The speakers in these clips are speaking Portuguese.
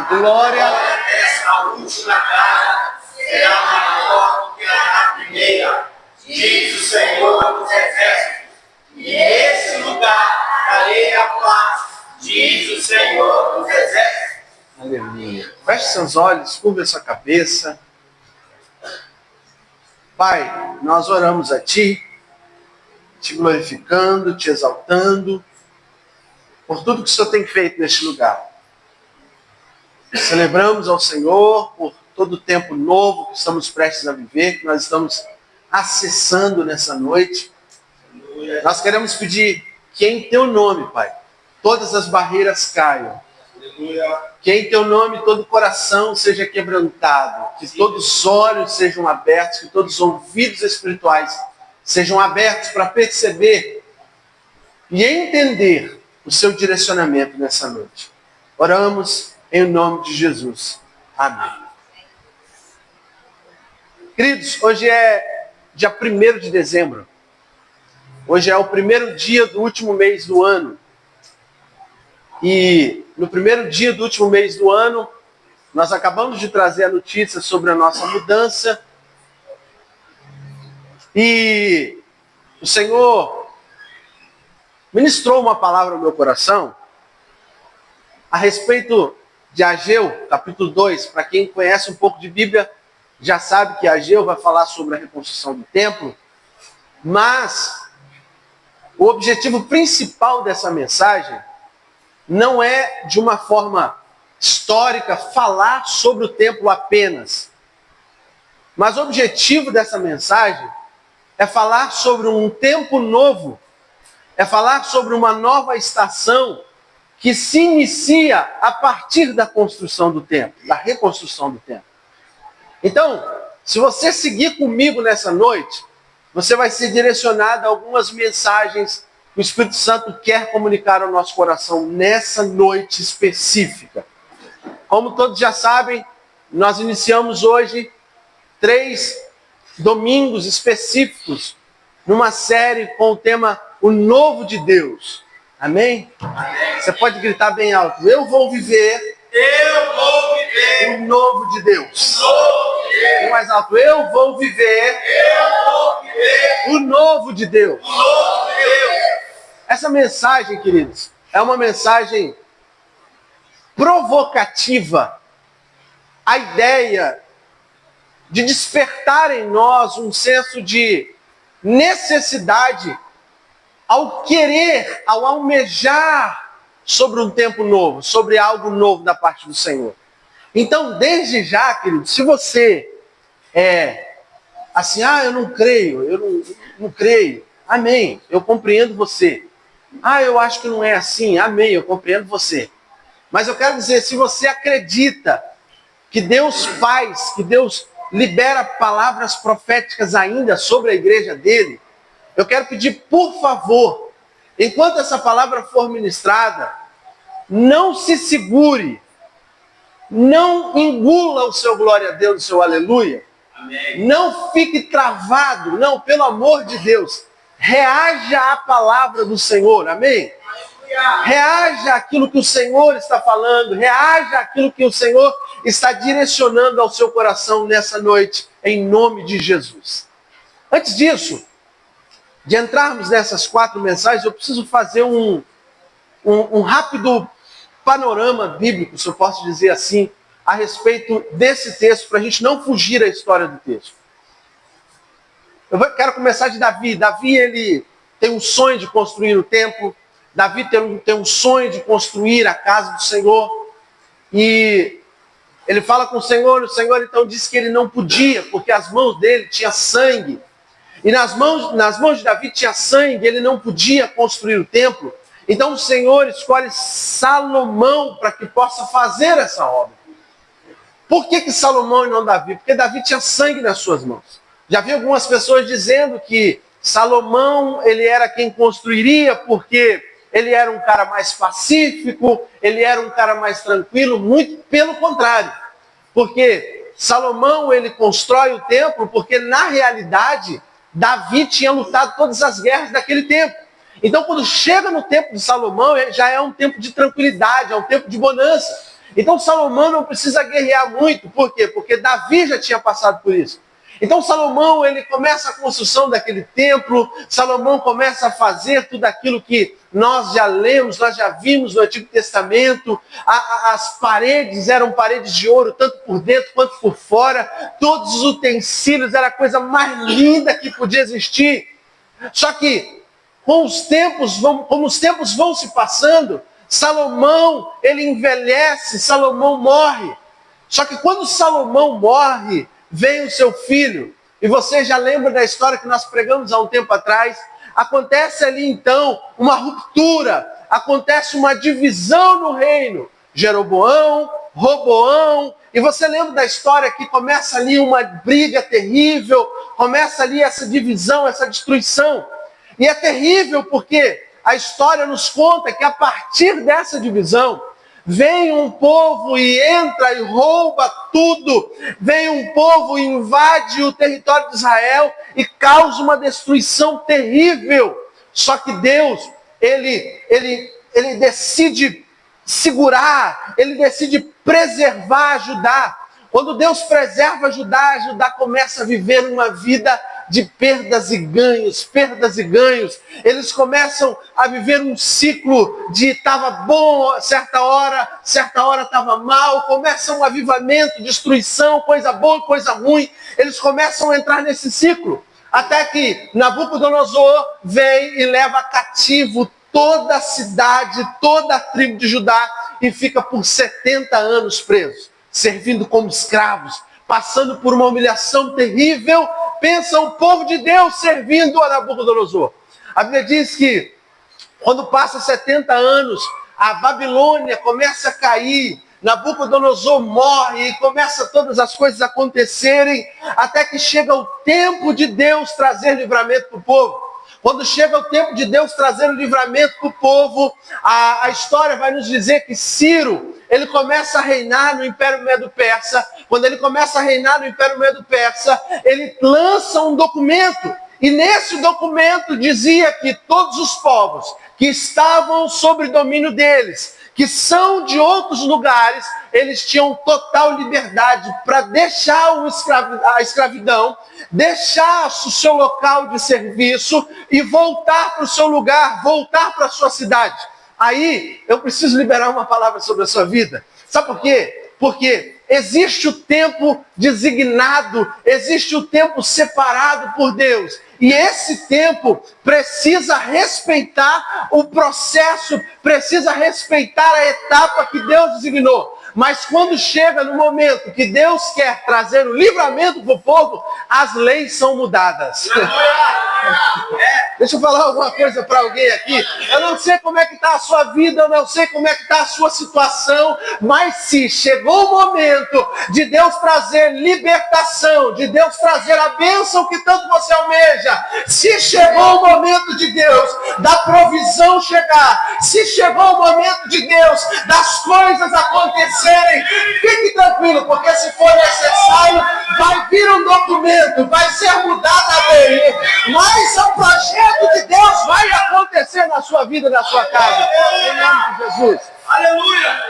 glória dessa última casa será maior do que a da primeira, diz o Senhor dos Exércitos. E nesse lugar darei a paz, diz o Senhor dos Exércitos. Aleluia. Feche seus olhos, curva sua cabeça. Pai, nós oramos a Ti, Te glorificando, Te exaltando, por tudo que o Senhor tem feito neste lugar. Celebramos ao Senhor por todo o tempo novo que estamos prestes a viver, que nós estamos acessando nessa noite. Nós queremos pedir que em Teu nome, Pai, todas as barreiras caiam. Que em Teu nome todo coração seja quebrantado, que todos os olhos sejam abertos, que todos os ouvidos espirituais sejam abertos para perceber e entender o Seu direcionamento nessa noite. Oramos em nome de Jesus. Amém. Queridos, hoje é dia 1º de dezembro. Hoje é o primeiro dia do último mês do ano. E no primeiro dia do último mês do ano, nós acabamos de trazer a notícia sobre a nossa mudança. E o Senhor ministrou uma palavra ao meu coração a respeito de Ageu, capítulo 2. Para quem conhece um pouco de Bíblia, já sabe que Ageu vai falar sobre a reconstrução do templo. Mas o objetivo principal dessa mensagem não é, de uma forma histórica, falar sobre o templo apenas. Mas o objetivo dessa mensagem é falar sobre um tempo novo, é falar sobre uma nova estação que se inicia a partir da construção do templo, da reconstrução do templo. Então, se você seguir comigo nessa noite, você vai ser direcionado a algumas mensagens que o Espírito Santo quer comunicar ao nosso coração nessa noite específica. Como todos já sabem, nós iniciamos hoje 3 domingos específicos numa série com o tema O Novo de Deus. Amém? Amém. Você pode gritar bem alto. Eu vou viver o novo de Deus. E mais alto. Eu vou viver o novo de Deus. Essa mensagem, queridos, é uma mensagem provocativa. A ideia de despertar em nós um senso de necessidade ao querer, ao almejar sobre um tempo novo, sobre algo novo da parte do Senhor. Então, desde já, queridos, se você assim, eu não creio, eu não creio, amém, eu compreendo você. Eu acho que não é assim, amém, eu compreendo você. Mas eu quero dizer, se você acredita que Deus faz, que Deus libera palavras proféticas ainda sobre a igreja dele, eu quero pedir, por favor, enquanto essa palavra for ministrada, não se segure, não engula o seu glória a Deus, o seu aleluia. Amém. Não fique travado, não, pelo amor de Deus. Reaja à palavra do Senhor, amém? Reaja àquilo que o Senhor está falando, reaja àquilo que o Senhor está direcionando ao seu coração nessa noite, em nome de Jesus. Antes disso, de entrarmos nessas 4 mensagens, eu preciso fazer um rápido panorama bíblico, se eu posso dizer assim, a respeito desse texto, para a gente não fugir à história do texto. Eu quero começar de Davi. Davi, ele tem um sonho de construir o templo. Davi tem um sonho de construir a casa do Senhor. E ele fala com o Senhor então disse que ele não podia, porque as mãos dele tinham sangue. E nas mãos de Davi tinha sangue, ele não podia construir o templo. Então o Senhor escolhe Salomão para que possa fazer essa obra. Por que Salomão e não Davi? Porque Davi tinha sangue nas suas mãos. Já vi algumas pessoas dizendo que Salomão, ele era quem construiria porque ele era um cara mais pacífico, ele era um cara mais tranquilo, muito pelo contrário. Porque Salomão, ele constrói o templo porque, na realidade, Davi tinha lutado todas as guerras daquele tempo. Então, quando chega no tempo de Salomão, já é um tempo de tranquilidade, é um tempo de bonança. Então Salomão não precisa guerrear muito. Por quê? Porque Davi já tinha passado por isso. Então Salomão, ele começa a construção daquele templo, Salomão começa a fazer tudo aquilo que nós já lemos, nós já vimos no Antigo Testamento. As paredes eram paredes de ouro, tanto por dentro quanto por fora. Todos os utensílios, era a coisa mais linda que podia existir. Só que, como os tempos vão se passando, Salomão, ele envelhece, Salomão morre. Só que quando Salomão morre, vem o seu filho, e você já lembra da história que nós pregamos há um tempo atrás. Acontece ali então uma ruptura, acontece uma divisão no reino. Jeroboão, Roboão, e você lembra da história que começa ali uma briga terrível, começa ali essa divisão, essa destruição. E é terrível porque a história nos conta que a partir dessa divisão, vem um povo e entra e rouba tudo. Vem um povo e invade o território de Israel e causa uma destruição terrível. Só que Deus, ele decide segurar, ele decide preservar Judá. Quando Deus preserva Judá, Judá começa a viver uma vida de perdas e ganhos, perdas e ganhos. Eles começam a viver um ciclo de estava bom, certa hora estava mal, começa um avivamento, destruição, coisa boa, coisa ruim. Eles começam a entrar nesse ciclo, até que Nabucodonosor vem e leva cativo toda a cidade, toda a tribo de Judá, e fica por 70 anos preso, servindo como escravos, passando por uma humilhação terrível. Pensa o povo de Deus servindo a Nabucodonosor. A Bíblia diz que quando passa 70 anos, a Babilônia começa a cair, Nabucodonosor morre e começa todas as coisas a acontecerem, até que chega o tempo de Deus trazer livramento para o povo. Quando chega o tempo de Deus trazer o livramento para o povo, a história vai nos dizer que Ciro, ele começa a reinar no Império Medo-Persa. Quando ele começa a reinar no Império Medo-Persa, ele lança um documento. E nesse documento dizia que todos os povos que estavam sob domínio deles, que são de outros lugares, eles tinham total liberdade para deixar a escravidão, deixar o seu local de serviço e voltar para o seu lugar, voltar para a sua cidade. Aí eu preciso liberar uma palavra sobre a sua vida. Sabe por quê? Porque existe o tempo designado, existe o tempo separado por Deus. E esse tempo precisa respeitar o processo, precisa respeitar a etapa que Deus designou. Mas quando chega no momento que Deus quer trazer o livramento para o povo, as leis são mudadas. Deixa eu falar alguma coisa para alguém aqui. Eu não sei como é que está a sua vida, eu não sei como é que está a sua situação, mas se chegou o momento de Deus trazer libertação, de Deus trazer a bênção que tanto você almeja, se chegou o momento de Deus da provisão chegar, se chegou o momento de Deus das coisas acontecerem, fique tranquilo, porque se for necessário, vai vir um documento, vai ser mudada a lei, mas o projeto de Deus vai acontecer na sua vida, na sua casa, em nome de Jesus. Aleluia!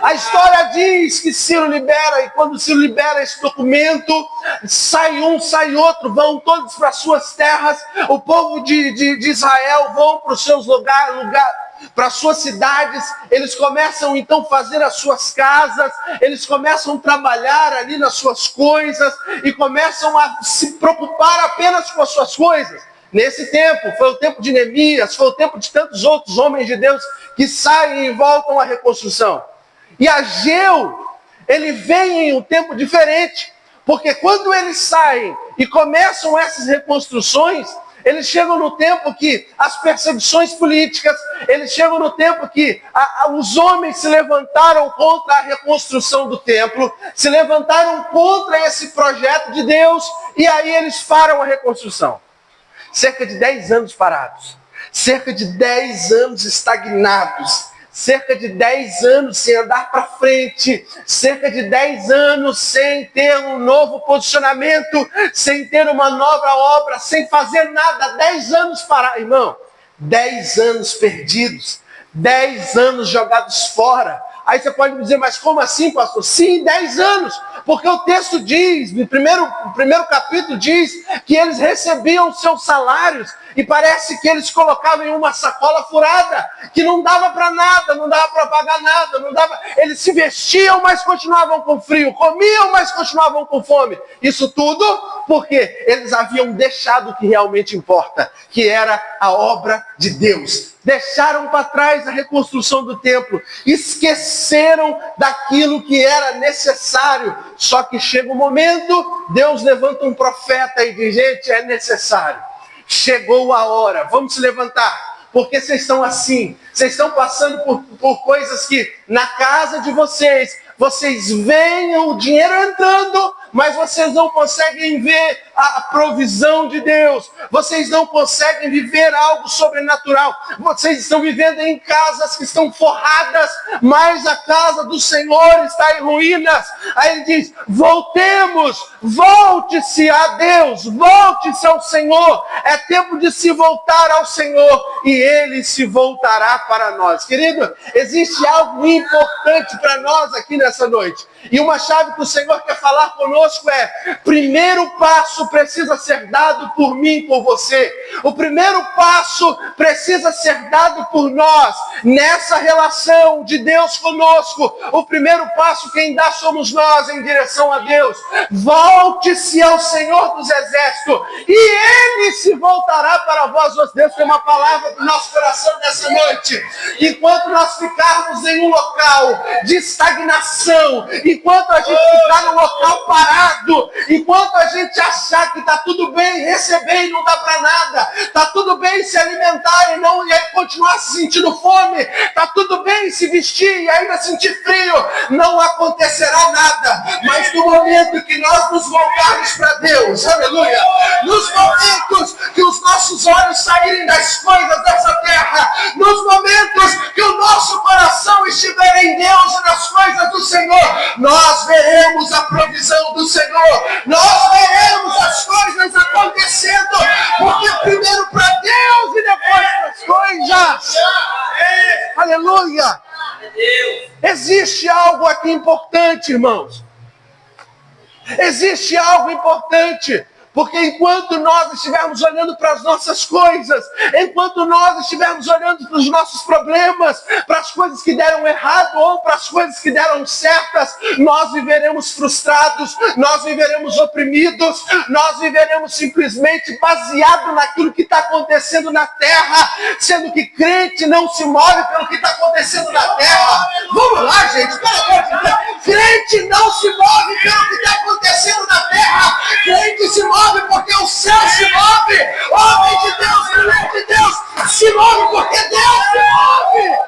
A história diz que Ciro libera, e quando Ciro libera esse documento, sai um, sai outro, vão todos para suas terras, o povo de Israel vão para os seus lugares, para as suas cidades, eles começam então a fazer as suas casas, eles começam a trabalhar ali nas suas coisas, e começam a se preocupar apenas com as suas coisas. Nesse tempo, foi o tempo de Neemias, foi o tempo de tantos outros homens de Deus que saem e voltam à reconstrução. E Ageu, ele vem em um tempo diferente, porque quando eles saem e começam essas reconstruções, eles chegam no tempo que as perseguições políticas, eles chegam no tempo que os homens se levantaram contra a reconstrução do templo, se levantaram contra esse projeto de Deus, e aí eles param a reconstrução. Cerca de 10 anos parados, cerca de 10 anos estagnados, cerca de 10 anos sem andar para frente, cerca de 10 anos sem ter um novo posicionamento, sem ter uma nova obra, sem fazer nada, 10 anos parados, irmão, 10 anos perdidos, 10 anos jogados fora, Aí você pode me dizer, mas como assim, pastor? Sim, 10 anos. Porque o texto diz, no primeiro capítulo diz que eles recebiam seus salários e parece que eles colocavam em uma sacola furada, que não dava para nada, não dava para pagar nada, não dava. Eles se vestiam, mas continuavam com frio, comiam, mas continuavam com fome. Isso tudo porque eles haviam deixado o que realmente importa, que era a obra de Deus. Deixaram para trás a reconstrução do templo, esqueceram daquilo que era necessário. Só que chega um momento, Deus levanta um profeta e diz, gente, é necessário. Chegou a hora, vamos se levantar. Porque vocês estão assim, vocês estão passando por coisas que na casa de vocês veem o dinheiro entrando, mas vocês não conseguem ver a provisão de Deus. Vocês não conseguem viver algo sobrenatural. Vocês estão vivendo em casas que estão forradas, mas a casa do Senhor está em ruínas. Aí ele diz, voltemos, volte-se a Deus, volte-se ao Senhor. É tempo de se voltar ao Senhor e Ele se voltará para nós. Querido, existe algo importante para nós aqui nessa noite. E uma chave que o Senhor quer falar conosco é, primeiro passo precisa ser dado por mim, por você. O primeiro passo precisa ser dado por nós, nessa relação de Deus conosco. O primeiro passo quem dá somos nós em direção a Deus. Volte-se ao Senhor dos Exércitos e Ele se voltará para vós. Deus tem uma palavra para o nosso coração nessa noite. Enquanto nós ficarmos em um local de estagnação, enquanto a gente ficar num local parado, enquanto a gente achar que está tudo bem, receber e não dá para nada, está tudo bem se alimentar e aí continuar se sentindo fome, está tudo bem se vestir e ainda sentir frio, não acontecerá nada. Mas no momento que nós nos voltarmos para Deus, aleluia, nos momentos que os nossos olhos saírem das coisas dessa terra, nos momentos que o nosso coração estiver em Deus e nas coisas do Senhor, nós veremos a provisão do Senhor, nós veremos as coisas acontecendo, porque primeiro para Deus e depois para as coisas. Aleluia! Existe algo aqui importante, irmãos. Existe algo importante. Porque enquanto nós estivermos olhando para as nossas coisas, enquanto nós estivermos olhando para os nossos problemas, para as coisas que deram errado ou para as coisas que deram certas, nós viveremos frustrados, nós viveremos oprimidos, nós viveremos simplesmente baseado naquilo que está acontecendo na terra, sendo que crente não se move pelo que está acontecendo na terra. Vamos lá, gente, pelo amor de Deus. Crente não se move pelo que está acontecendo na terra, crente se move porque o céu se move, homem de Deus, mulher de Deus, se move porque Deus se move.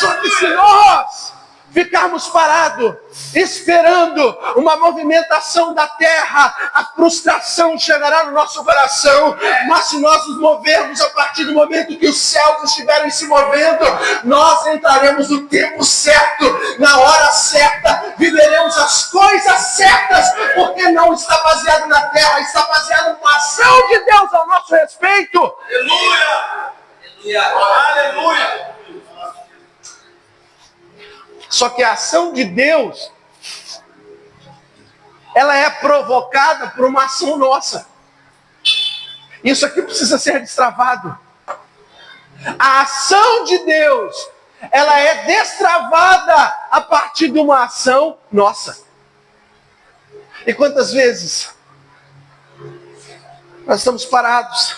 Só que se nós ficarmos parados, esperando uma movimentação da terra, a frustração chegará no nosso coração. Mas se nós nos movermos a partir do momento que os céus estiverem se movendo, nós entraremos no tempo certo, na hora certa, viveremos as coisas certas, porque não está baseado na terra, está baseado na ação de Deus ao nosso respeito. Aleluia! Aleluia! Só que a ação de Deus, ela é provocada por uma ação nossa. Isso aqui precisa ser destravado. A ação de Deus, ela é destravada a partir de uma ação nossa. E quantas vezes nós estamos parados,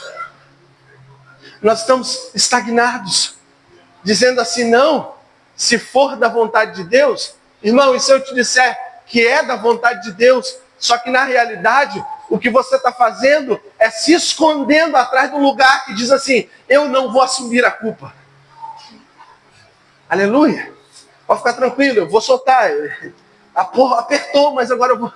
nós estamos estagnados, dizendo assim, não, se for da vontade de Deus, irmão, e se eu te disser que é da vontade de Deus, só que na realidade, o que você está fazendo é se escondendo atrás de um lugar que diz assim, eu não vou assumir a culpa. Aleluia. Pode ficar tranquilo, eu vou soltar. A porra apertou, mas agora eu vou.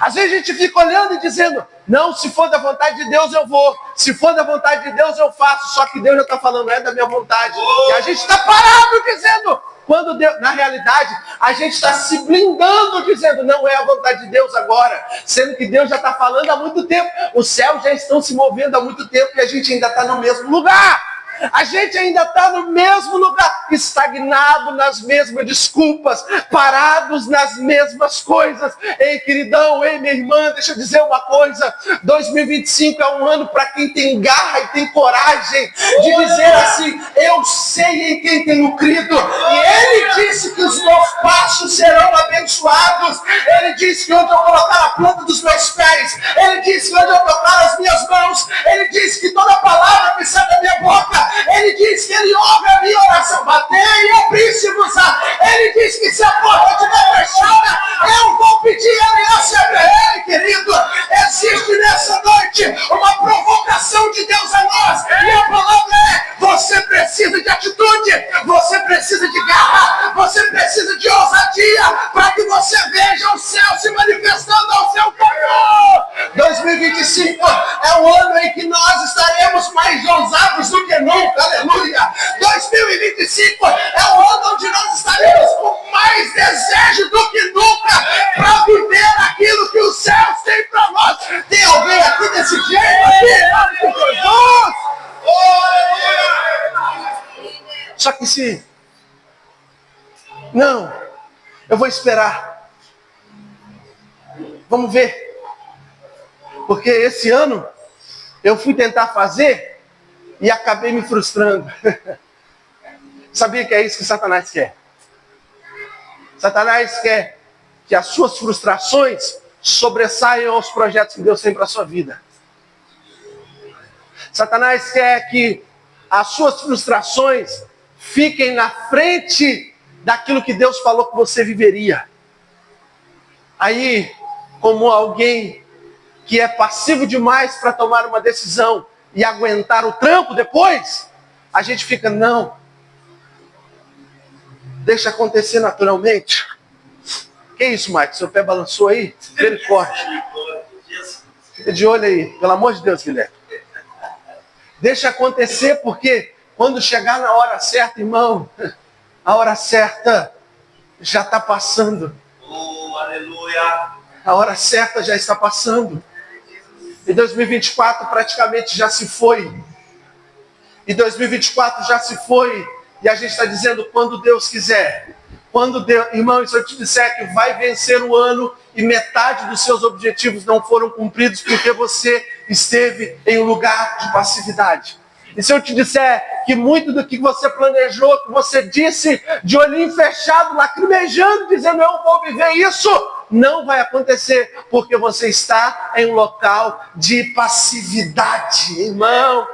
Às vezes a gente fica olhando e dizendo, não, se for da vontade de Deus eu vou, se for da vontade de Deus eu faço, só que Deus já está falando, é da minha vontade. E a gente está parado dizendo, quando Deus, na realidade, a gente está se blindando dizendo, não é a vontade de Deus agora, sendo que Deus já está falando há muito tempo, os céus já estão se movendo há muito tempo e a gente ainda está no mesmo lugar. A gente ainda está no mesmo lugar, estagnado nas mesmas desculpas, parados nas mesmas coisas. Ei, queridão, ei, minha irmã, deixa eu dizer uma coisa. 2025 é um ano para quem tem garra e tem coragem de dizer assim: eu sei em quem tenho crido. E Ele disse que os meus passos serão abençoados. Ele disse que onde eu colocar a planta dos meus pés, Ele disse que onde eu tocar as minhas mãos, Ele disse que toda palavra que sai da minha boca, Ele disse que Ele ouve a minha oração. Bater e abrir-se-vos-á. Ele disse que se a porta estiver fechada, eu vou pedir aliança. Ei, querido, existe nessa noite uma provocação de Deus a nós. E a palavra é: você precisa de atitude, você precisa de garra, você precisa de ousadia, para que você veja o céu se manifestando ao seu favor. 2025 é o ano em que nós estaremos mais ousados do que nunca. Aleluia. 2025 é o ano onde nós estaremos com mais desejo do que nunca para viver aquilo que os céus têm para nós. Tem alguém aqui desse jeito aqui, em nome de Jesus? Só que se não, eu vou esperar. Vamos ver. Porque esse ano eu fui tentar fazer e acabei me frustrando. Sabia que é isso que Satanás quer? Satanás quer que as suas frustrações sobressaiam aos projetos que Deus tem para a sua vida. Satanás quer que as suas frustrações fiquem na frente daquilo que Deus falou que você viveria. Aí, como alguém que é passivo demais para tomar uma decisão e aguentar o tranco depois, a gente fica: não, deixa acontecer naturalmente. Que isso, Mike? Seu pé balançou aí? Misericórdia. Fica de olho aí, pelo amor de Deus, Guilherme. Deixa acontecer, porque quando chegar na hora certa, irmão, a hora certa já está passando. Oh, aleluia. A hora certa já está passando. E 2024 praticamente já se foi. E 2024 já se foi. E a gente está dizendo: quando Deus quiser. Quando Deus, irmão, se eu te disser que vai vencer o ano e metade dos seus objetivos não foram cumpridos porque você esteve em um lugar de passividade. E se eu te disser que muito do que você planejou, que você disse de olhinho fechado, lacrimejando, dizendo: eu vou viver isso, não vai acontecer, porque você está em um local de passividade, irmão.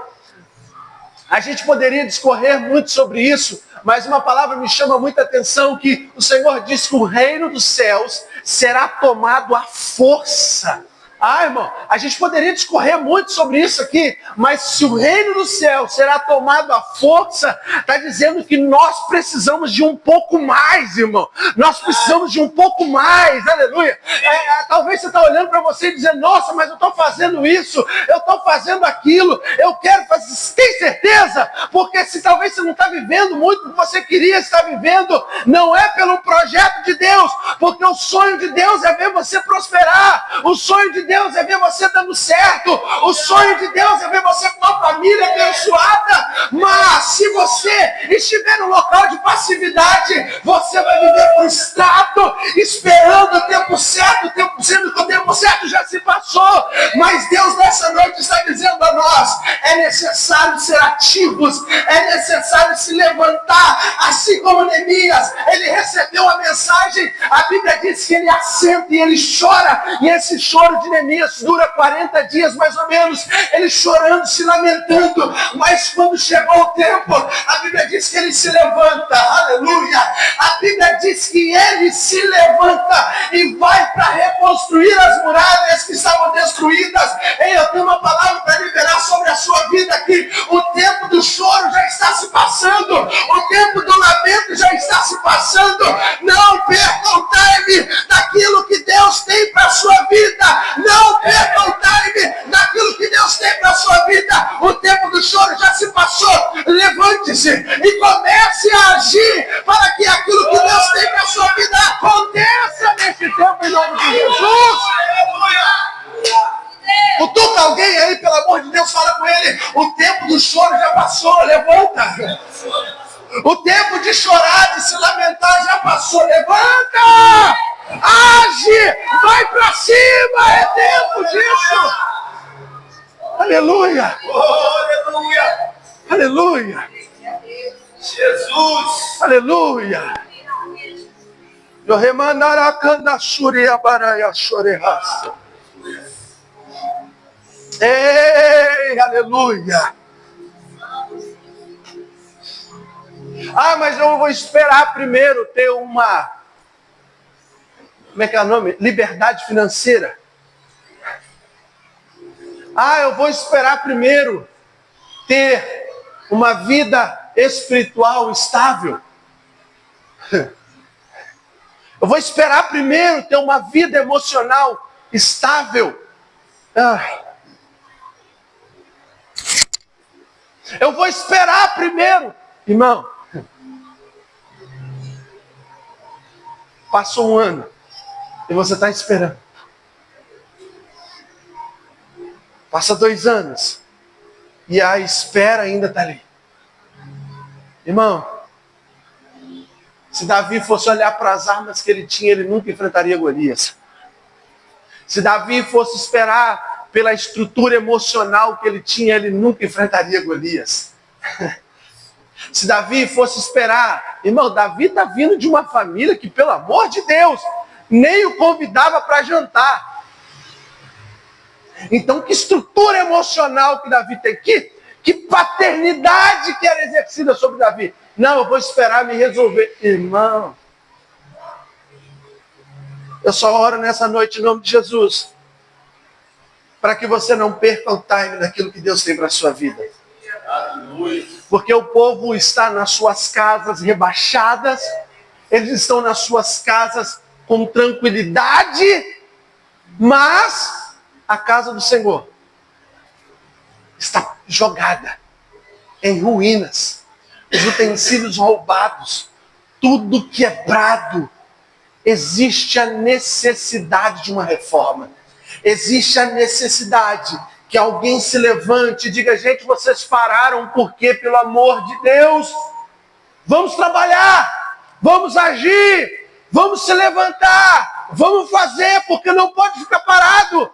A gente poderia discorrer muito sobre isso, mas uma palavra me chama muita atenção, que o Senhor diz que o reino dos céus será tomado à força. Ah, irmão, a gente poderia discorrer muito sobre isso aqui, mas se o reino do céu será tomado à força, está dizendo que nós precisamos de um pouco mais, irmão. Nós precisamos de um pouco mais, aleluia. Talvez você está olhando para você e dizendo: nossa, mas eu estou fazendo isso, eu estou fazendo aquilo, eu quero fazer. Tem certeza? Porque se talvez você não está vivendo muito o que você queria estar vivendo, não é pelo projeto de Deus, porque o sonho de Deus é ver você prosperar, o sonho de Deus é ver você dando certo, o sonho de Deus é ver você com uma família abençoada. Mas se você estiver no local de passividade, você vai viver frustrado, esperando o tempo certo, sendo que o tempo certo já se passou. Mas Deus nessa noite está dizendo a nós: é necessário ser ativos, é necessário se levantar, assim como Neemias, ele recebeu a mensagem, a Bíblia diz que ele assenta e ele chora, e esse choro de Neemias dura 40 dias mais ou menos, ele chorando, se lamentando. Mas quando chegou o tempo, a Bíblia diz que ele se levanta, aleluia. A Bíblia diz que ele se levanta e vai para reconstruir as muralhas que estavam destruídas. E eu tenho uma palavra para liberar sobre a sua vida aqui. O tempo do choro já está se passando, o tempo do lamento já está se passando. Não perca o time daquilo que Deus tem para a sua vida. Não perca o time daquilo que Deus tem para a sua vida. O tempo do choro já se passou. Levante-se e comece a agir para que aquilo que Deus tem para a sua vida aconteça nesse tempo, em nome de Jesus. Cutuca alguém aí, pelo amor de Deus, fala com ele: o tempo do choro já passou. passou, levanta. O tempo de chorar, de se lamentar já passou, levanta. Age, vai para cima, é tempo disso. Aleluia. Oh, aleluia. Aleluia. Jesus. Aleluia. Ei, aleluia. Ah, mas eu vou esperar primeiro ter uma, como é que é o nome? Liberdade financeira. Ah, eu vou esperar primeiro ter uma vida espiritual estável. Eu vou esperar primeiro ter uma vida emocional estável. Eu vou esperar primeiro. Irmão, passou um ano e você está esperando. Passa 2 anos e a espera ainda está ali. Irmão, se Davi fosse olhar para as armas que ele tinha, ele nunca enfrentaria Golias. Se Davi fosse esperar pela estrutura emocional que ele tinha, ele nunca enfrentaria Golias. Se Davi fosse esperar, irmão, Davi está vindo de uma família que, pelo amor de Deus, nem o convidava para jantar. Então, que estrutura emocional que Davi tem? Que paternidade que era exercida sobre Davi. Não, eu vou esperar me resolver. Irmão, eu só oro nessa noite em nome de Jesus, para que você não perca o time daquilo que Deus tem para a sua vida. Porque o povo está nas suas casas rebaixadas, eles estão nas suas casas com tranquilidade, mas a casa do Senhor está jogada em ruínas, os utensílios roubados, tudo quebrado. Existe a necessidade de uma reforma. Existe a necessidade que alguém se levante e diga: gente, vocês pararam porque, pelo amor de Deus, vamos trabalhar, vamos agir, vamos se levantar, vamos fazer, porque não pode ficar parado.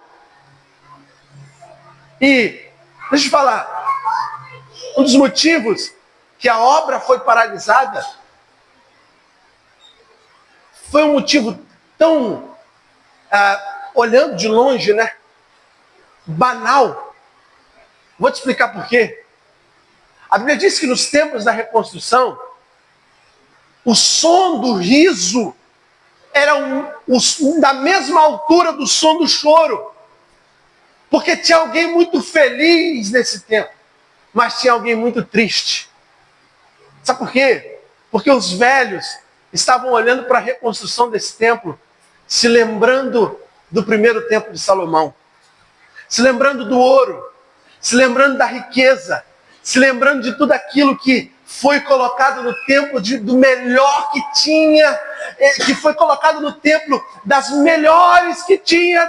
E, deixa eu falar, um dos motivos que a obra foi paralisada foi um motivo tão, olhando de longe, né, banal. Vou te explicar por quê. A Bíblia diz que nos tempos da reconstrução, o som do riso era da mesma altura do som do choro. Porque tinha alguém muito feliz nesse tempo, mas tinha alguém muito triste. Sabe por quê? Porque os velhos estavam olhando para a reconstrução desse templo, se lembrando do primeiro templo de Salomão, se lembrando do ouro, se lembrando da riqueza, se lembrando de tudo aquilo que foi colocado no templo, do melhor que tinha, que foi colocado no templo, das melhores que tinha,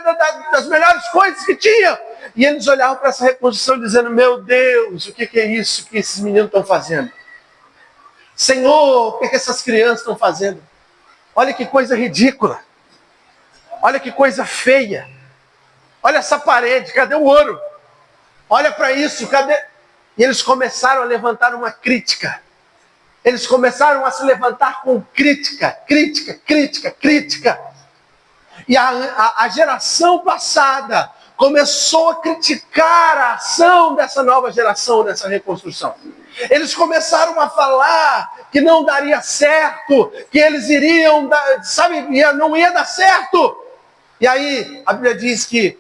das melhores coisas que tinha. E eles olhavam para essa reconstrução dizendo: meu Deus, o que é isso que esses meninos estão fazendo? Senhor, o que essas crianças estão fazendo? Olha que coisa ridícula. Olha que coisa feia. Olha essa parede, cadê o ouro? Olha para isso, cadê? E eles começaram a levantar uma crítica. Eles começaram a se levantar com crítica. E a geração passada começou a criticar a ação dessa nova geração, dessa reconstrução. Eles começaram a falar que não daria certo, que eles iriam, não ia dar certo. E aí a Bíblia diz que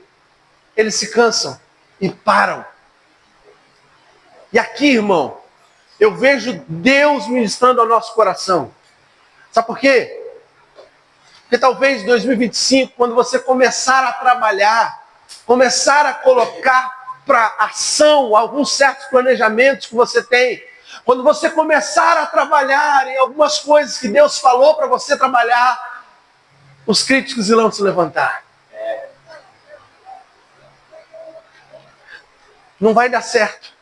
eles se cansam e param. E aqui, irmão, eu vejo Deus ministrando ao nosso coração. Sabe por quê? Porque talvez em 2025, quando você começar a trabalhar, começar a colocar para ação alguns certos planejamentos que você tem, quando você começar a trabalhar em algumas coisas que Deus falou para você trabalhar, os críticos irão se levantar. Não vai dar certo.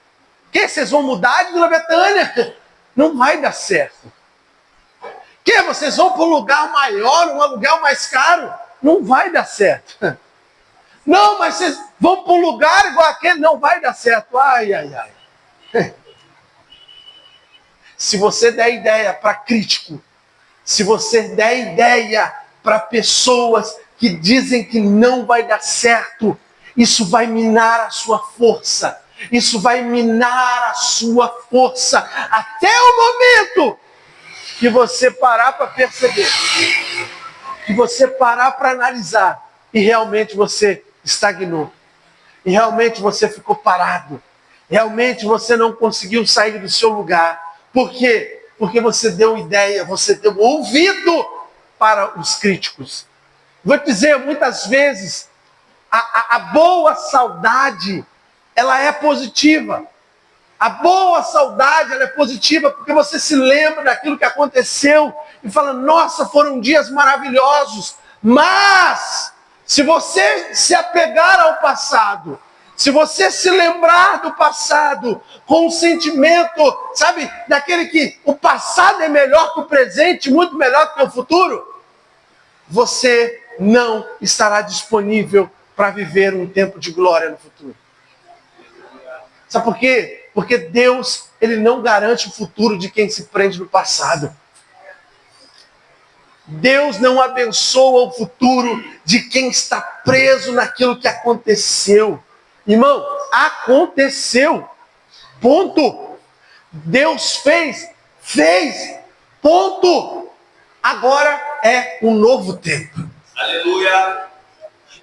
Que vocês vão mudar de Vila Betânia? Não vai dar certo. Que vocês vão para um lugar maior, um aluguel mais caro? Não vai dar certo. Não, mas vocês vão para um lugar igual aquele? Não vai dar certo. Ai, ai, ai. Se você der ideia para crítico, se você der ideia para pessoas que dizem que não vai dar certo, isso vai minar a sua força. Isso vai minar a sua força até o momento que você parar para perceber, que você parar para analisar e realmente você estagnou. E realmente você ficou parado. Realmente você não conseguiu sair do seu lugar. Por quê? Porque você deu ideia, você deu ouvido para os críticos. Vou te dizer, muitas vezes, a boa saudade, ela é positiva. A boa saudade, ela é positiva, porque você se lembra daquilo que aconteceu e fala, nossa, foram dias maravilhosos. Mas, se você se apegar ao passado, se você se lembrar do passado com um sentimento, sabe, daquele que o passado é melhor que o presente, muito melhor que o futuro, você não estará disponível para viver um tempo de glória no futuro. Sabe por quê? Porque Deus, Ele não garante o futuro de quem se prende no passado. Deus não abençoa o futuro de quem está preso naquilo que aconteceu. Irmão, aconteceu. Ponto. Deus fez. Ponto. Agora é um novo tempo. Aleluia.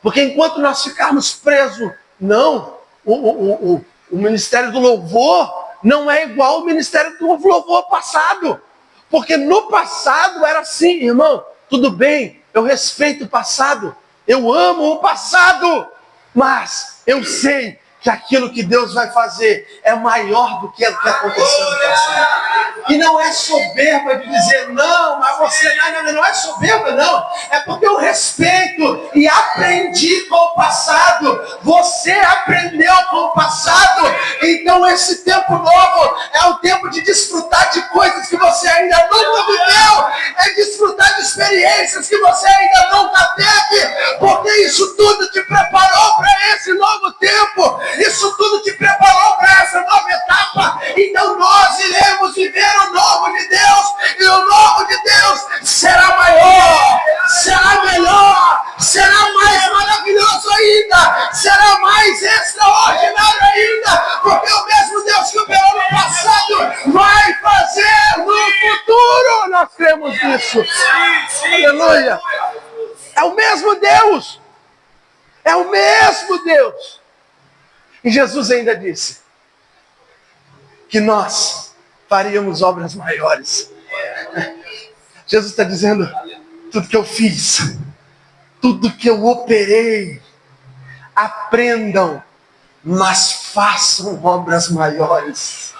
Porque enquanto nós ficarmos presos, não, o ministério do louvor não é igual ao ministério do louvor passado. Porque no passado era assim, irmão. Tudo bem, eu respeito o passado. Eu amo o passado. Mas eu sei que aquilo que Deus vai fazer é maior do que o que aconteceu no passado. E não é soberba de dizer, não, mas você... Não é soberba, não. É porque eu respeito e aprendi com o passado. Você aprendeu com o passado. Então esse tempo novo é o tempo de desfrutar de coisas que você ainda nunca viveu. É desfrutar de experiências que você ainda nunca teve. Porque isso tudo te preparou para esse novo tempo. Isso tudo te preparou para essa nova etapa. Então nós iremos viver o novo de Deus. E o novo de Deus será maior, será melhor, será mais maravilhoso ainda, será mais extraordinário ainda. Porque o mesmo Deus que operou no passado vai fazer no futuro. Nós cremos nisso. Aleluia. É o mesmo Deus. É o mesmo Deus. E Jesus ainda disse que nós faríamos obras maiores. Jesus está dizendo, tudo que eu fiz, tudo que eu operei, aprendam, mas façam obras maiores.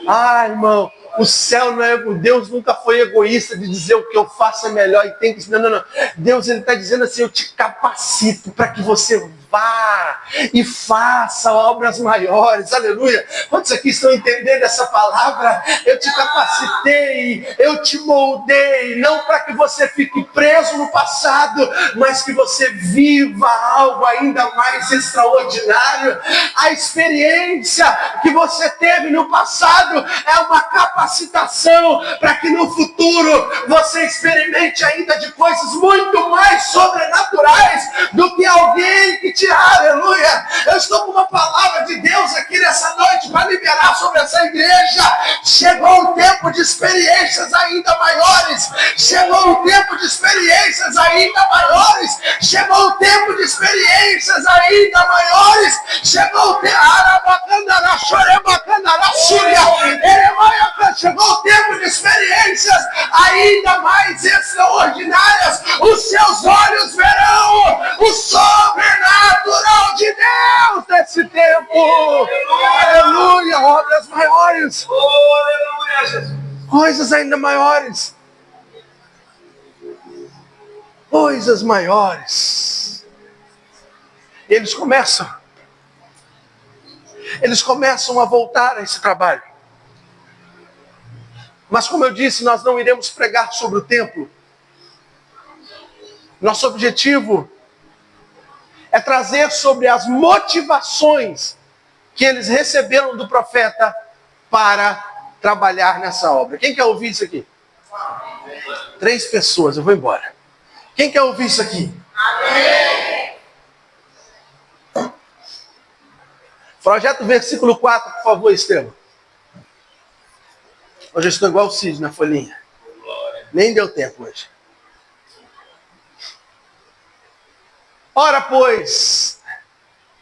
Ah, irmão, o céu não é... Deus nunca foi egoísta de dizer o que eu faço é melhor e tem que... Não. Deus, Ele está dizendo assim, eu te capacito para que você vá e faça obras maiores. Aleluia. Quantos aqui estão entendendo essa palavra? Eu te capacitei, eu te moldei, não para que você fique preso no passado, mas que você viva algo ainda mais extraordinário. A experiência que você teve no passado é uma capacitação para que no futuro você experimente ainda de coisas muito mais sobrenaturais do que alguém que te... Aleluia! Eu estou com uma palavra de Deus aqui nessa noite para liberar sobre essa igreja. Chegou o tempo de experiências ainda maiores. Chegou o tempo de experiências ainda maiores. Chegou o tempo de experiências ainda maiores. Chegou o tempo... Chegou o tempo de experiências ainda mais extraordinárias. Os seus olhos verão o sobrenatural de Deus nesse tempo. Aleluia, obras maiores. Aleluia, Jesus. Coisas ainda maiores. Coisas maiores. Eles começam. eles começam a voltar a esse trabalho. Mas como eu disse, nós não iremos pregar sobre o templo. Nosso objetivo é trazer sobre as motivações que eles receberam do profeta para trabalhar nessa obra. Quem quer ouvir isso aqui? 3 pessoas, eu vou embora. Quem quer ouvir isso aqui? Amém. Projeto versículo 4, por favor, Estevam. Hoje eu estou igual o Cid na folhinha. Nem deu tempo hoje. Ora, pois,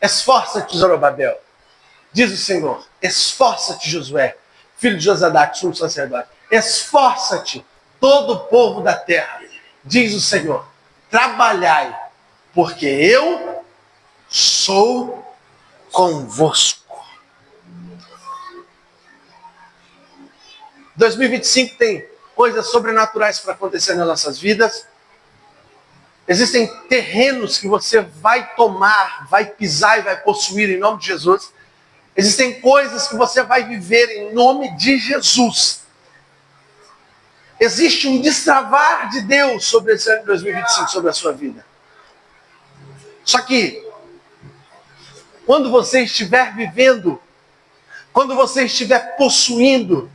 esforça-te, Zorobabel, diz o Senhor. Esforça-te, Josué, filho de Josadaque, sumo sacerdote. Esforça-te, todo o povo da terra, diz o Senhor. Trabalhai, porque eu sou convosco. 2025 tem coisas sobrenaturais para acontecer nas nossas vidas. Existem terrenos que você vai tomar, vai pisar e vai possuir em nome de Jesus. Existem coisas que você vai viver em nome de Jesus. Existe um destravar de Deus sobre esse ano de 2025, sobre a sua vida. Só que, quando você estiver vivendo, quando você estiver possuindo,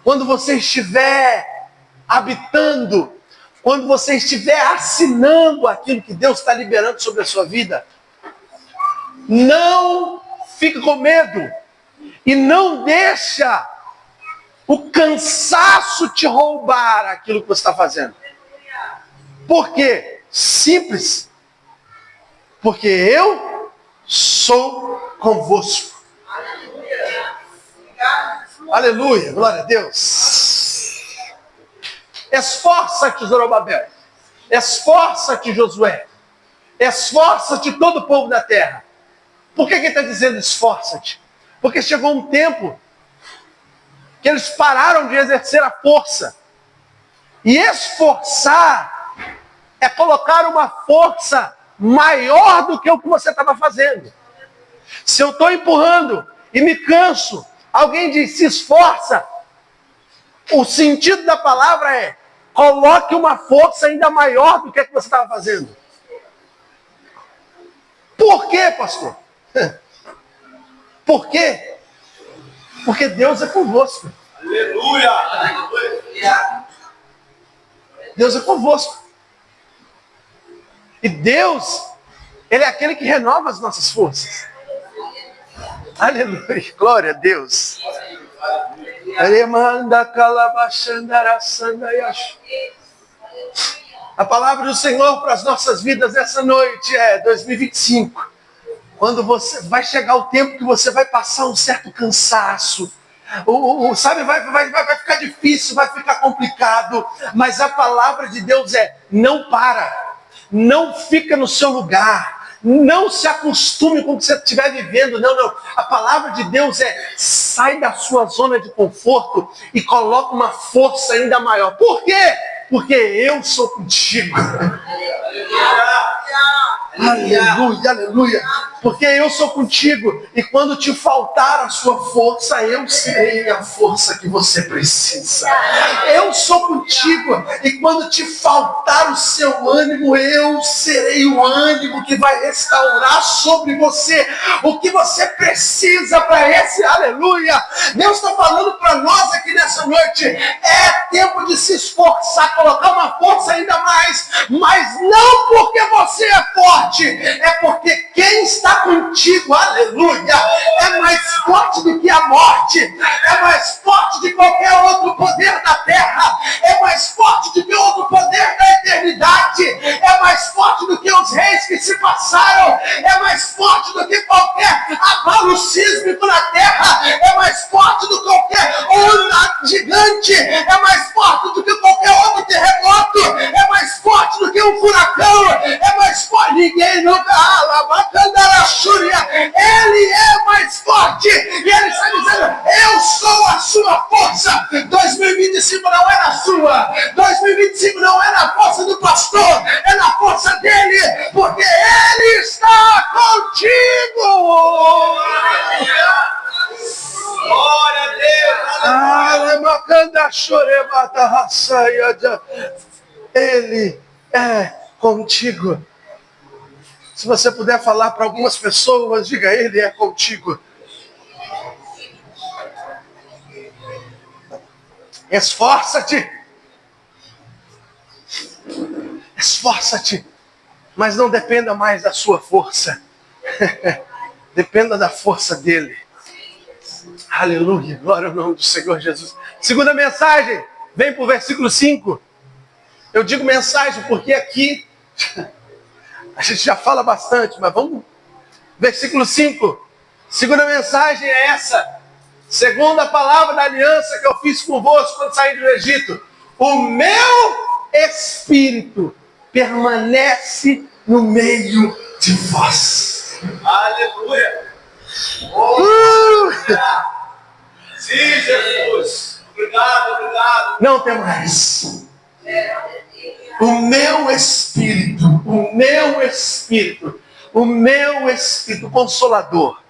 quando você estiver habitando, quando você estiver assinando aquilo que Deus está liberando sobre a sua vida, não fique com medo e não deixa o cansaço te roubar aquilo que você está fazendo. Por quê? Simples. Porque eu sou convosco. Aleluia, glória a Deus. Esforça-te, Zorobabel. Esforça-te, Josué. Esforça-te, todo o povo da terra. Por que ele está dizendo esforça-te? Porque chegou um tempo que eles pararam de exercer a força. E esforçar é colocar uma força maior do que o que você estava fazendo. Se eu estou empurrando e me canso, alguém diz, se esforça. O sentido da palavra é, coloque uma força ainda maior do que você estava fazendo. Por quê, pastor? Por quê? Porque Deus é convosco. Aleluia! Deus é convosco. E Deus, Ele é aquele que renova as nossas forças. Aleluia, glória a Deus. A palavra do Senhor para as nossas vidas essa noite é 2025. Quando você vai chegar o tempo que você vai passar um certo cansaço. Sabe, vai ficar difícil, vai ficar complicado. Mas a palavra de Deus é, não para. Não fica no seu lugar. Não se acostume com o que você estiver vivendo. Não. A palavra de Deus é, sai da sua zona de conforto e coloca uma força ainda maior. Por quê? Porque eu sou contigo. Aleluia, aleluia. Porque eu sou contigo. E quando te faltar a sua força, eu serei a força que você precisa. Eu sou contigo. E quando te faltar o seu ânimo, eu serei o ânimo que vai restaurar sobre você o que você precisa para esse. Aleluia. Deus está falando para nós aqui nessa noite. É tempo de se esforçar, colocar uma força ainda mais. Mas não porque você é forte, é porque quem está contigo, aleluia, é mais forte do que a morte, é mais forte de qualquer outro poder da terra, é mais forte do que outro poder da eternidade, é mais forte do que os reis que se passaram, é mais forte do que qualquer abalo sísmico na terra, é mais forte do que qualquer onda gigante, é mais forte do que qualquer outro terremoto, é mais forte do que um furacão, é mais forte, ninguém nunca ele é mais forte, e ele está dizendo, eu sou a sua força. 2025 não é na sua, 2025 não é na força do pastor, é na força dele, porque ele está contigo. Ele é contigo. Se você puder falar para algumas pessoas, diga: Ele é contigo. Esforça-te. Esforça-te. Mas não dependa mais da sua força. Dependa da força dele. Aleluia. Glória ao nome do Senhor Jesus. Segunda mensagem. Vem para o versículo 5. Eu digo mensagem porque aqui a gente já fala bastante, mas vamos. Versículo 5. Segunda mensagem é essa. Segundo a palavra da aliança que eu fiz convosco quando saí do Egito, o meu Espírito permanece no meio de vós. Aleluia. Sim, Jesus. Obrigado. Não tem mais. O meu Espírito Consolador,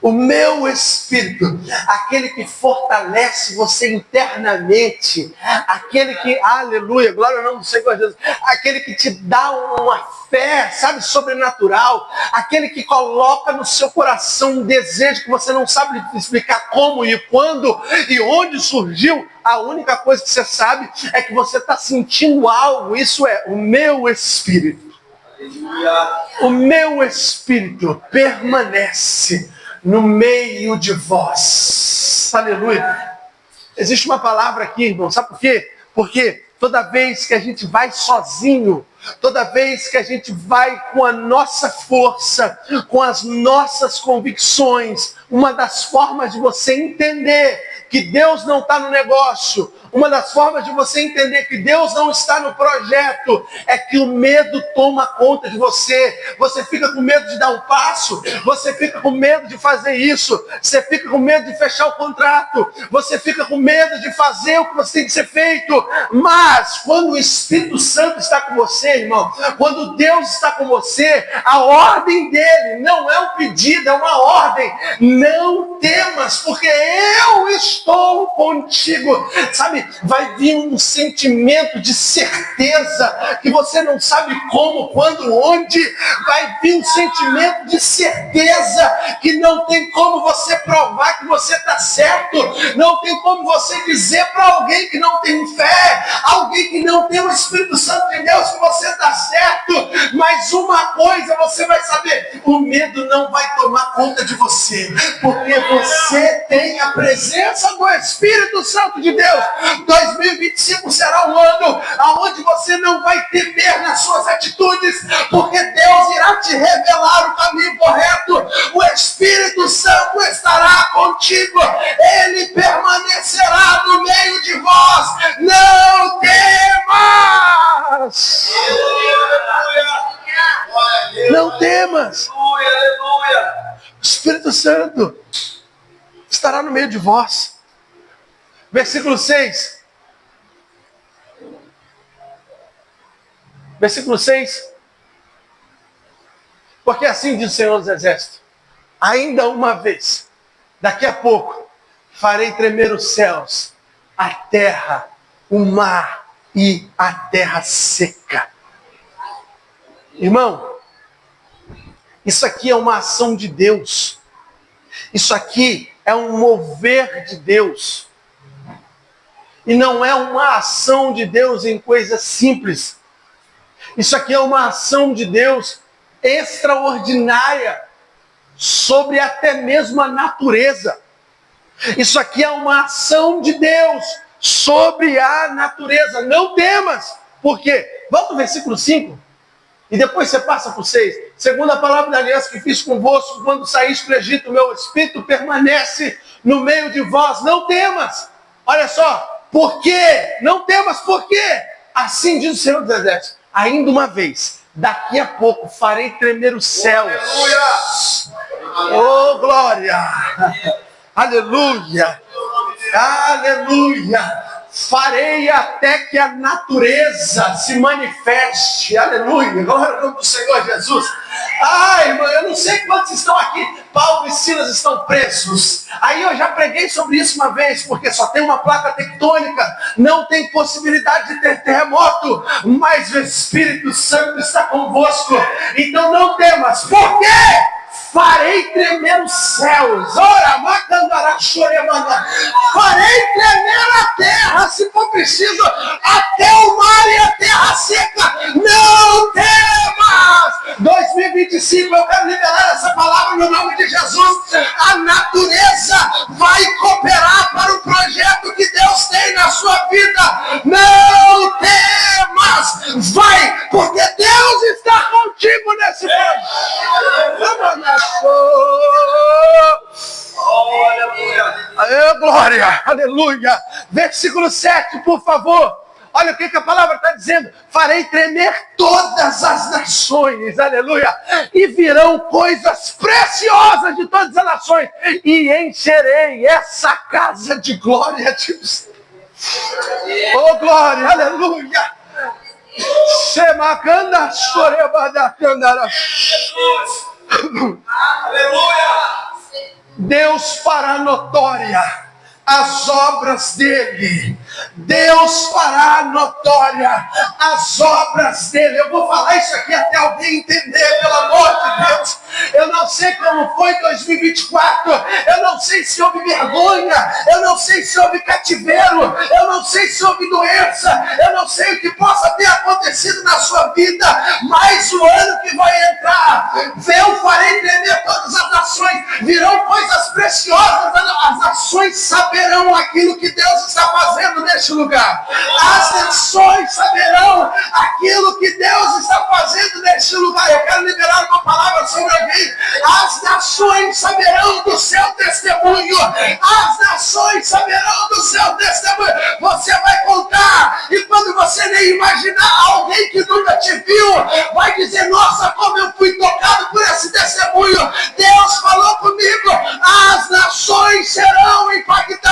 o meu Espírito, aquele que fortalece você internamente, aquele que, aleluia, glória ao nome do Senhor Jesus, aquele que te dá uma fé, sabe, sobrenatural, aquele que coloca no seu coração um desejo que você não sabe explicar como e quando e onde surgiu. A única coisa que você sabe é que você está sentindo algo, isso é o meu Espírito. O meu Espírito permanece no meio de vós. Aleluia. Existe uma palavra aqui, irmão, sabe por quê? Porque toda vez que a gente vai sozinho, toda vez que a gente vai com a nossa força, com as nossas convicções, uma das formas de você entender que Deus não está no negócio, uma das formas de você entender que Deus não está no projeto, é que o medo toma conta de você. Você fica com medo de dar um passo, você fica com medo de fazer isso, você fica com medo de fechar o contrato, você fica com medo de fazer o que você tem que ser feito. Mas quando o Espírito Santo está com você, irmão, quando Deus está com você, a ordem dele não é um pedido, é uma ordem. Não temas, porque eu estou contigo. Sabe, vai vir um sentimento de certeza que você não sabe como, quando, onde. Vai vir um sentimento de certeza que não tem como você provar que você está certo. Não tem como você dizer para alguém que não tem fé, alguém que não tem o Espírito Santo de Deus, que você está certo. Mas uma coisa você vai saber: o medo não vai tomar conta de você, porque você tem a presença do Espírito Santo de Deus. 2025 será um ano onde você não vai temer nas suas atitudes, porque Deus irá te revelar o caminho correto. O Espírito Santo estará contigo, ele permanecerá no meio de vós. Não temas! Não temas! O Espírito Santo estará no meio de vós. Versículo 6. Versículo 6. Porque assim diz o Senhor dos Exércitos: ainda uma vez, daqui a pouco, farei tremer os céus, a terra, o mar e a terra seca. Irmão, isso aqui é uma ação de Deus. Isso aqui é um mover de Deus. E não é uma ação de Deus em coisas simples. Isso aqui é uma ação de Deus extraordinária sobre até mesmo a natureza. Isso aqui é uma ação de Deus sobre a natureza. Não temas. Por quê? Vamos no versículo 5. E depois você passa por 6. Segundo a palavra da aliança que fiz convosco quando saíste do Egito, o meu Espírito permanece no meio de vós. Não temas. Olha só. Por quê? Não temas, por quê? Assim diz o Senhor dos Exércitos: ainda uma vez, daqui a pouco farei tremer os céus. Aleluia! Oh, glória! Aleluia! Aleluia! farei até que a natureza se manifeste. Aleluia, glória ao nome do Senhor Jesus. Ai, irmão, eu não sei quantos estão aqui. Paulo e Silas estão presos. Aí eu já preguei sobre isso uma vez, porque só tem uma placa tectônica, não tem possibilidade de ter terremoto, mas o Espírito Santo está convosco. Então não temas. Por quê? Farei tremer os céus. Ora, macandará, chorebanda. Farei tremer a terra, se for preciso, até o mar e a terra seca. Não temas. 2025, eu quero liberar essa palavra no nome de Jesus. A natureza vai cooperar para o projeto que Deus tem na sua vida. Não temas. Vai, porque Deus está contigo nesse projeto. Aê, glória, aleluia. Versículo 7, por favor. Olha o que a palavra está dizendo. Farei tremer todas as nações, aleluia. E virão coisas preciosas de todas as nações. E encherei essa casa de glória de Deus. Oh, glória, aleluia. Semacanda, chorebada, candara. Aleluia! Deus fará notória as obras dele. Deus fará notória as obras dele. Eu vou falar isso aqui até alguém entender, pelo amor de Deus. Eu não sei como foi 2024. Eu não sei se houve vergonha. Eu não sei se houve cativeiro. Eu não sei se houve doença. Eu não sei o que possa ter acontecido na sua vida. Mas o ano que vai entrar, eu farei tremer todas as nações. Virão coisas preciosas. As nações saberão aquilo que Deus está fazendo neste lugar. As nações saberão aquilo que Deus está fazendo neste lugar. Eu quero liberar uma palavra sobre alguém. As nações saberão do seu testemunho. As nações saberão do seu testemunho. Você vai contar, e quando você nem imaginar, alguém que nunca te viu vai dizer: nossa, como eu fui tocado por esse testemunho. Deus falou comigo. As nações serão impactadas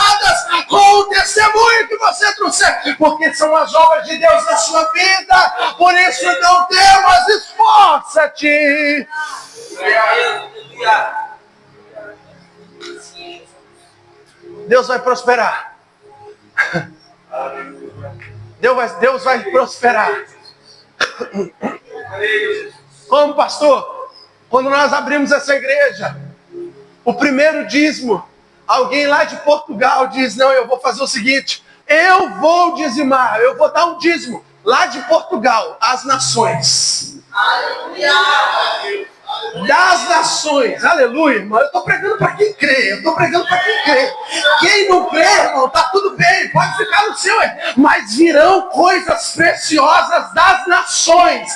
com o testemunho que você trouxer, porque são as obras de Deus na sua vida. Por isso não temas, esforça-te. Deus vai prosperar. Deus vai prosperar. Como, pastor? Quando nós abrimos essa igreja, o primeiro dízimo, alguém lá de Portugal diz: não, eu vou fazer o seguinte, eu vou dizimar, eu vou dar um dízimo lá de Portugal às nações. Aleluia! Das nações, aleluia, irmão. Eu estou pregando para quem crê, Quem não crê, irmão, está tudo bem, pode ficar no seu, mas virão coisas preciosas das nações.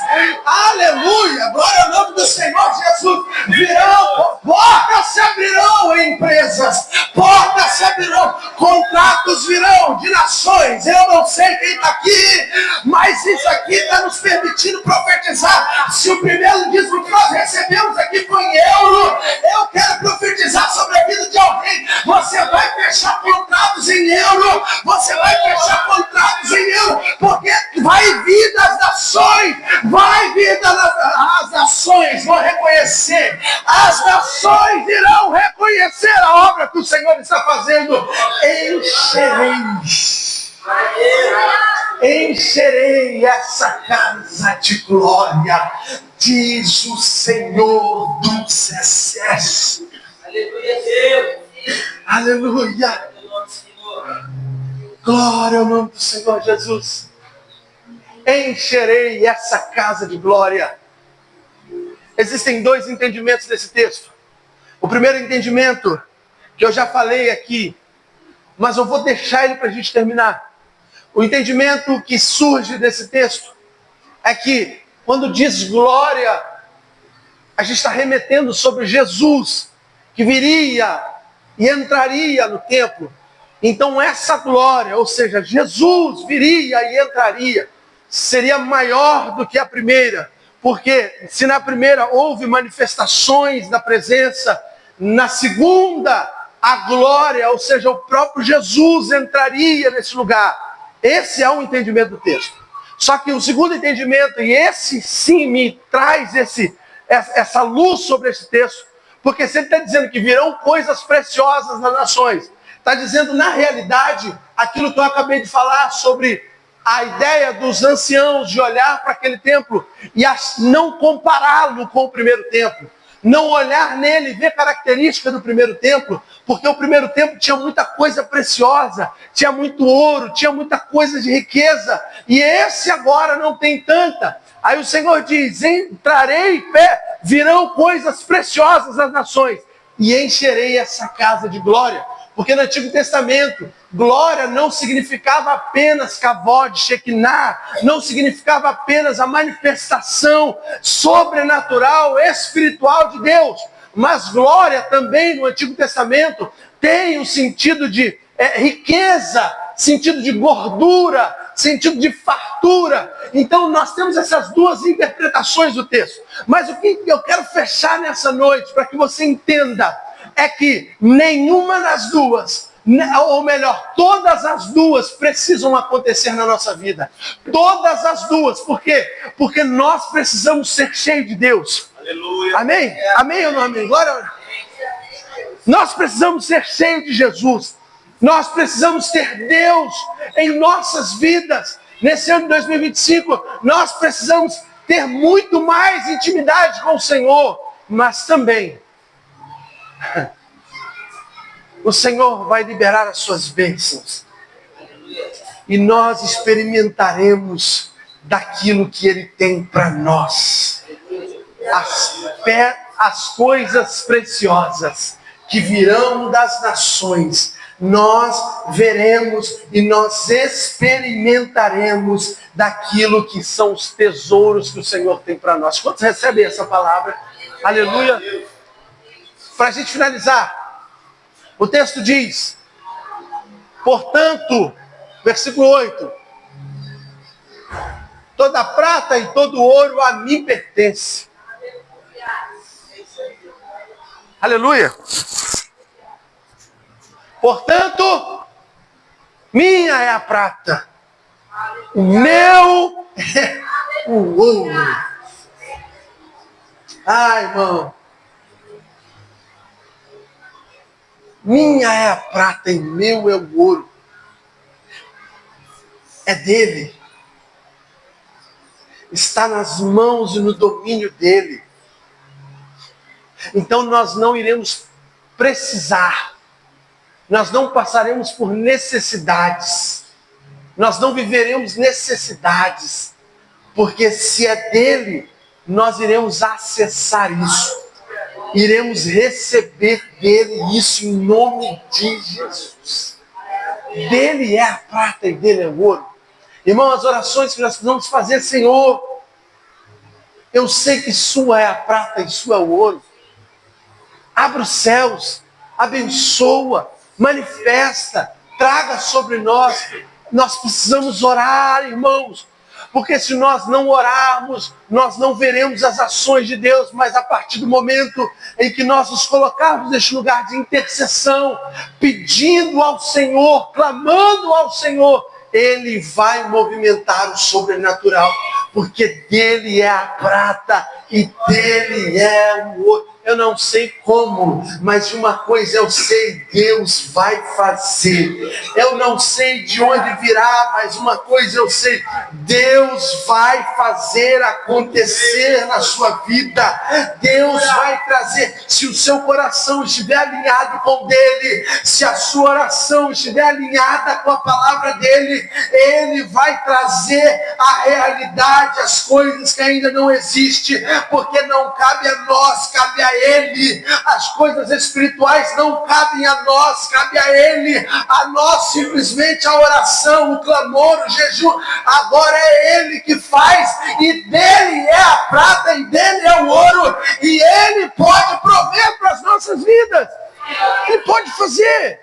Aleluia, glória ao nome do Senhor Jesus. Virão, portas se abrirão em empresas, portas se abrirão, contratos virão de nações. Eu não sei quem está aqui, mas isso aqui está nos permitindo profetizar. Se o primeiro dízimo que nós recebemos aqui foi em euro, eu quero profetizar sobre a vida de alguém. Você vai fechar contratos em euro, você vai fechar contratos em euro, porque vai vir das nações, as nações vão reconhecer, as nações irão reconhecer a obra que o Senhor está fazendo. Encherei essa casa de glória, diz o Senhor dos exércitos. Aleluia, Deus. Aleluia. Glória ao nome do Senhor Jesus. Encherei essa casa de glória. Existem dois entendimentos desse texto. O primeiro entendimento, que eu já falei aqui, mas eu vou deixar ele para a gente terminar. O entendimento que surge desse texto é que, quando diz glória, a gente está remetendo sobre Jesus, que viria e entraria no templo. Então essa glória, ou seja, Jesus viria e entraria, seria maior do que a primeira. Porque se na primeira houve manifestações da presença, na segunda a glória, ou seja, o próprio Jesus entraria nesse lugar. Esse é o entendimento do texto. Só que o segundo entendimento, e esse sim me traz essa luz sobre esse texto, porque se ele está dizendo que virão coisas preciosas nas nações, está dizendo na realidade aquilo que eu acabei de falar sobre a ideia dos anciãos de olhar para aquele templo e não compará-lo com o primeiro templo. Não olhar nele e ver característica do primeiro templo, porque o primeiro templo tinha muita coisa preciosa, tinha muito ouro, tinha muita coisa de riqueza, e esse agora não tem tanta. Aí o Senhor diz, entrarei, virão coisas preciosas nas nações, e encherei essa casa de glória. Porque no Antigo Testamento, glória não significava apenas kavod, shekinah, não significava apenas a manifestação sobrenatural, espiritual de Deus. Mas glória também no Antigo Testamento tem o sentido de riqueza, sentido de gordura, sentido de fartura. Então nós temos essas duas interpretações do texto. Mas o que eu quero fechar nessa noite, para que você entenda, é que nenhuma das duas, ou melhor, todas as duas precisam acontecer na nossa vida. Todas as duas. Por quê? Porque nós precisamos ser cheios de Deus. Aleluia. Amém? Amém ou não amém? Glória. Nós precisamos ser cheios de Jesus. Nós precisamos ter Deus em nossas vidas. Nesse ano de 2025, nós precisamos ter muito mais intimidade com o Senhor. Mas também o Senhor vai liberar as suas bênçãos. E nós experimentaremos daquilo que Ele tem para nós. As coisas preciosas que virão das nações, nós veremos e nós experimentaremos daquilo que são os tesouros que o Senhor tem para nós. Quantos recebem essa palavra? Aleluia. Para a gente finalizar, o texto diz, portanto, versículo 8, toda prata e todo ouro a mim pertence. Aleluia. Portanto, minha é a prata, o meu é o ouro. Ai, irmão. Minha é a prata e meu é o ouro. É dele. Está nas mãos e no domínio dele. Então nós não iremos precisar. Nós não passaremos por necessidades. Nós não viveremos necessidades. Porque se é dele, nós iremos acessar isso. Iremos receber dele isso em nome de Jesus. Dele é a prata e dele é o ouro. Irmão, as orações que nós precisamos fazer, Senhor, eu sei que sua é a prata e sua é o ouro. Abra os céus, abençoa, manifesta, traga sobre nós. Nós precisamos orar, irmãos. Porque se nós não orarmos, nós não veremos as ações de Deus, mas a partir do momento em que nós nos colocarmos neste lugar de intercessão, pedindo ao Senhor, clamando ao Senhor, Ele vai movimentar o sobrenatural, porque dele é a prata e dele é o ouro. Eu não sei como, mas de uma coisa eu sei, Deus vai fazer. Eu não sei de onde virá, mas uma coisa eu sei, Deus vai fazer acontecer na sua vida. Deus vai trazer, se o seu coração estiver alinhado com o dele, se a sua oração estiver alinhada com a palavra dele, ele vai trazer a realidade, as coisas que ainda não existem, porque não cabe a nós, cabe a ele. As coisas espirituais não cabem a nós, cabe a ele. A nós simplesmente a oração, o clamor, o jejum. Agora é ele que faz, e dele é a prata e dele é o ouro, e ele pode prover para as nossas vidas. Ele pode fazer.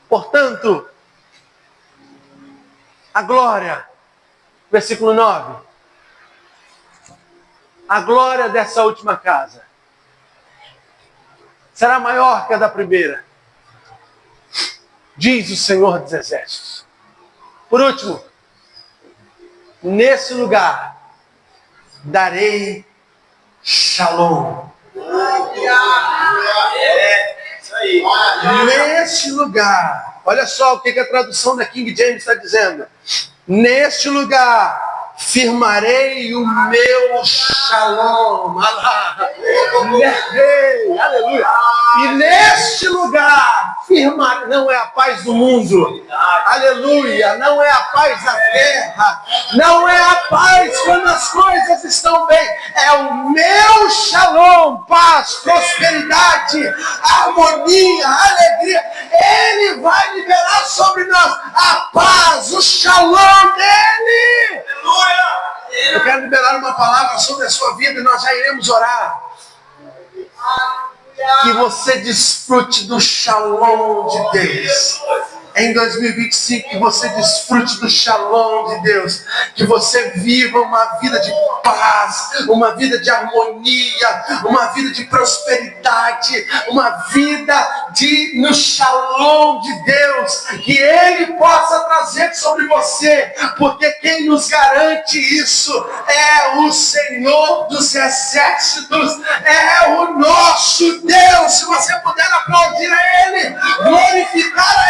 Portanto, a glória, versículo 9. A glória dessa última casa será maior que a da primeira. diz o Senhor dos Exércitos. Por último, nesse lugar darei shalom. Isso aí. Neste lugar, olha só o que a tradução da King James está dizendo. Neste lugar firmarei o meu shalom. Aleluia. E neste lugar firmarei, não é a paz do mundo. Aleluia. Não é a paz da terra. Não é a paz quando as coisas estão bem. É o meu shalom, paz, prosperidade, harmonia, alegria. Ele vai liberar sobre nós a paz, o shalom dele. Aleluia. Eu quero liberar uma palavra sobre a sua vida e nós já iremos orar. Que você desfrute do shalom de Deus. Em 2025, que você desfrute do shalom de Deus. Que você viva uma vida de paz, uma vida de harmonia, uma vida de prosperidade, uma vida no shalom de Deus. Que Ele possa trazer sobre você, porque quem nos garante isso é o Senhor dos Exércitos, é o nosso Deus. Se você puder aplaudir a Ele, glorificar